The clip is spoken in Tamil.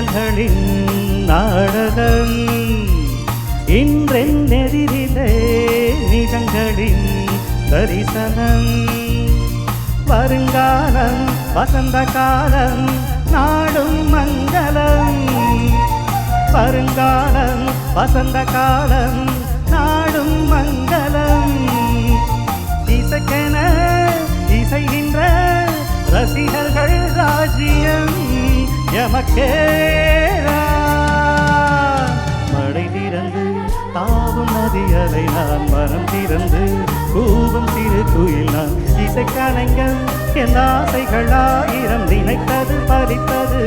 நிழல்களின் நாடகம் இன்றென் எதிரிலே நிஜங்களின் தரிசனம் வருங்காலம் வசந்த காலம் நாடும் மங்களம் வருங்காலம் வசந்த காலம் நாடும் மங்களம் இசைக்கென இசைகின்ற ரசிகர்கள் ராஜ்யம் எமக்கேரா மழை திறந்து தாவும் நதியலை நான் மனம் திறந்து கூவும் சிறு குயில் நான் இசைக்கலைஞன் என் ஆசைகள் ஆயிரம் நினைத்தது பறித்தது